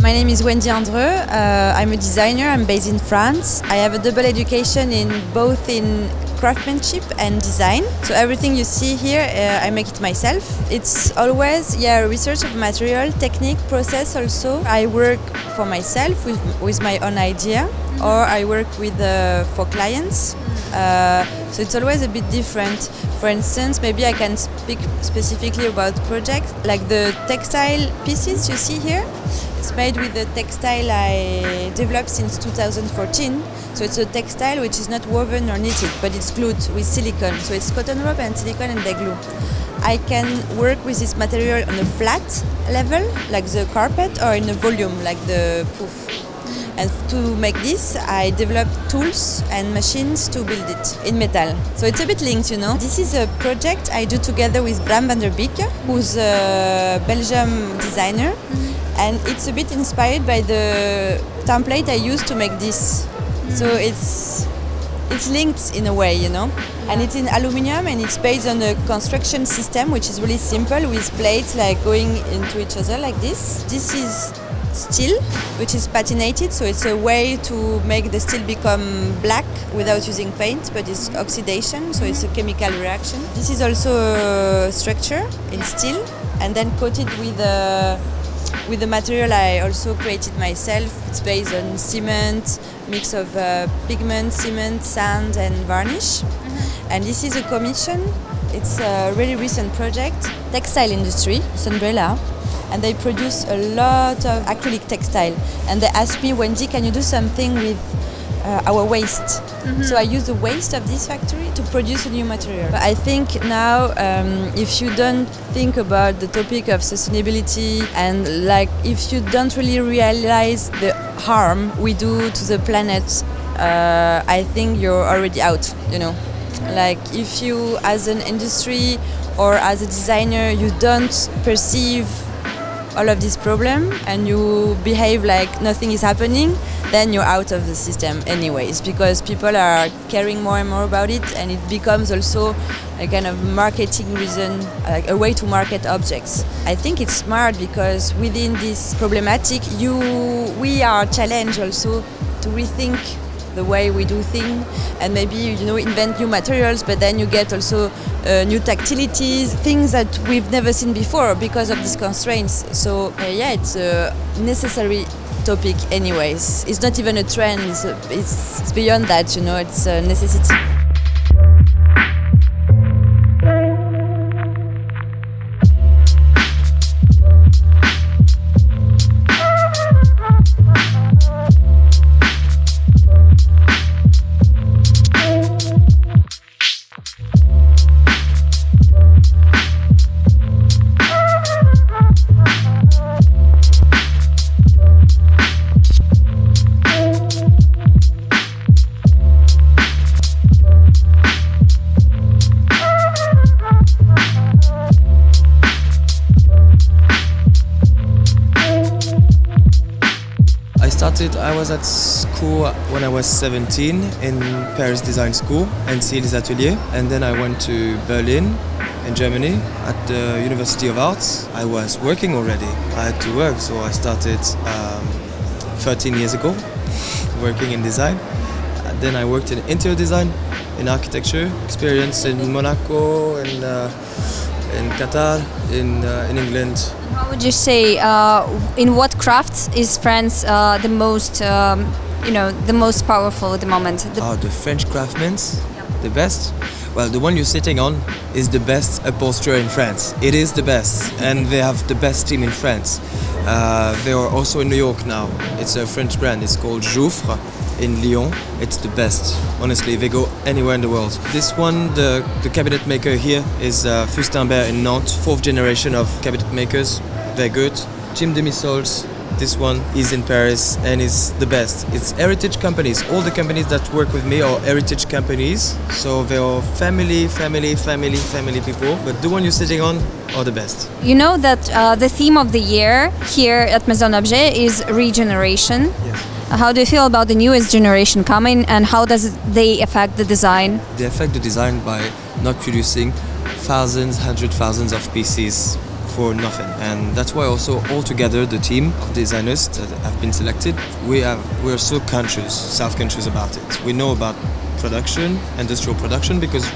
My name is Wенди Андрю. I'm a designer. I'm based in France. I have a double education in both in craftsmanship and design. So everything you see here, I make it myself. It's always research of material, technique, process also. I work for myself with my own idea, or I work with for clients. So it's always a bit different. For instance, maybe I can speak specifically about projects like the textile pieces you see here. It's made with the textile I developed since 2014. So it's a textile which is not woven or knitted, but it's glued with silicone. So it's cotton rope and silicone and they glue. I can work with this material on a flat level, like the carpet, or in a volume, like the poof. And to make this, I developed tools and machines to build it in metal. So it's a bit linked, you know. This is a project I do together with Bram van der Beek, who's a Belgian designer. And it's a bit inspired by the template I used to make this. So it's linked in a way, you know. And it's in aluminium and it's based on a construction system which is really simple with plates like going into each other like this. This is steel, which is patinated, so it's a way to make the steel become black without using paint, but it's oxidation, so it's a chemical reaction. This is also a structure in steel and then coated with the material I also created myself. It's based on cement, mix of pigment, cement, sand and varnish. And this is a commission. It's a really recent project. Textile industry, umbrella. And they produce a lot of acrylic textile. And they asked me, Wendy, can you do something with our waste? So I use the waste of this factory to produce a new material. But I think now, if you don't think about the topic of sustainability and like if you don't really realize the harm we do to the planet, I think you're already out, you know. Like if you as an industry or as a designer, you don't perceive all of this problem and you behave like nothing is happening, then you're out of the system anyways, because people are caring more and more about it and it becomes also a kind of marketing reason, like a way to market objects. I think it's smart because within this problematic, we are challenged also to rethink the way we do things and maybe, you know, invent new materials, but then you get also new tactilities, things that we've never seen before because of these constraints. So it's a necessary topic anyways. It's not even a trend, it's beyond that, you know, it's a necessity. I was at school when I was 17 in Paris Design School and Céline's Atelier, and then I went to Berlin in Germany at the University of Arts. I was working already. I had to work, so I started 13 years ago working in design. And then I worked in interior design, in architecture, experience in Monaco, in Qatar, in England. How would you say, in what crafts is France the most, the most powerful at the moment? The French craftsmen, the best? Well, the one you're sitting on is the best upholsterer in France. It is the best, and they have the best team in France. They are also in New York now. It's a French brand. It's called Jouffre in Lyon. It's the best. Honestly, they go anywhere in the world. This one, the cabinet maker here is Fustinbert in Nantes, 4th generation of cabinet makers. They're good. Jim Demisols this one is in Paris and is the best. It's heritage companies. All the companies that work with me are heritage companies. So they are family people. But the one you're sitting on are the best. You know that the theme of the year here at Maison Objet is regeneration. Yes. How do you feel about the newest generation coming, and how does they affect the design? They affect the design by not producing hundreds of thousands of pieces for nothing. And that's why also all together the team of designers that have been selected, we're so self-conscious about it. We know about production, industrial production, because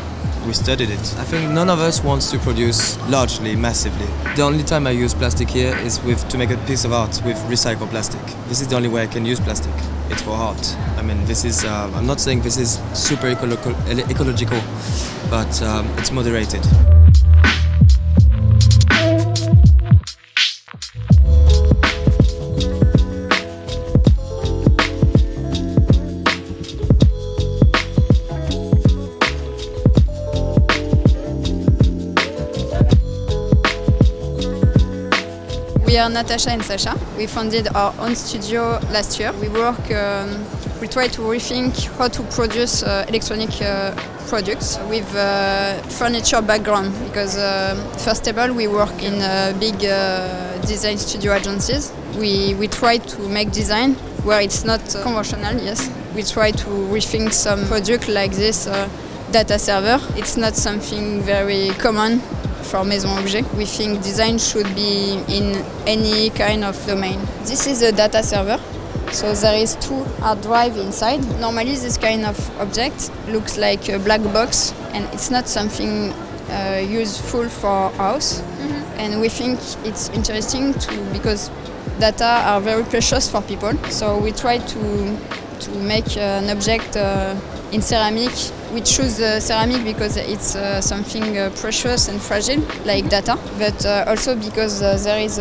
we studied it. I think none of us wants to produce largely, massively. The only time I use plastic here is to make a piece of art with recycled plastic. This is the only way I can use plastic. It's for art. I mean, this is, I'm not saying this is super ecological, but it's moderated. We are Natasha and Sasha. We founded our own studio last year. We try to rethink how to produce electronic products with furniture background, because first of all we work in big design studio agencies. We try to make design where it's not conventional, yes. We try to rethink some product like this data server. It's not something very common for Maison Objet. We think design should be in any kind of domain. This is a data server, so there is 2 hard drive inside. Normally this kind of object looks like a black box, and it's not something useful for house. Mm-hmm. And we think it's interesting because data are very precious for people. So we try to make an object in ceramic. We choose ceramic because it's something precious and fragile, like data, but also because there is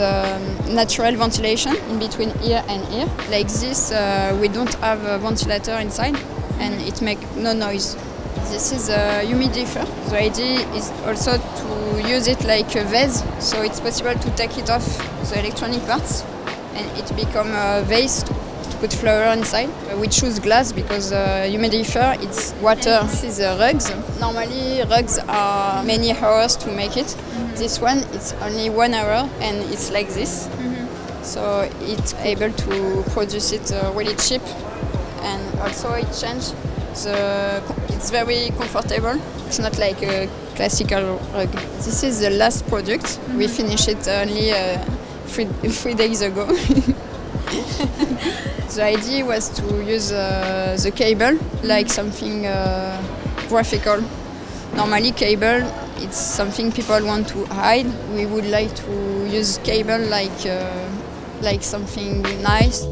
natural ventilation in between here and here. Like this, we don't have a ventilator inside, and it makes no noise. This is a humidifier. The idea is also to use it like a vase, so it's possible to take it off the electronic parts, and it become a vase to put flower inside. We choose glass because humidifier, it's water. This is rugs. Normally rugs are many hours to make it. Mm-hmm. This one, it's only 1 hour, and it's like this. Mm-hmm. So it's able to produce it really cheap, and also it changes. It's very comfortable. It's not like a classical rug. This is the last product. Mm-hmm. We finished it only 3 days ago. The idea was to use the cable like something graphical. Normally cable, it's something people want to hide. We would like to use cable like something nice.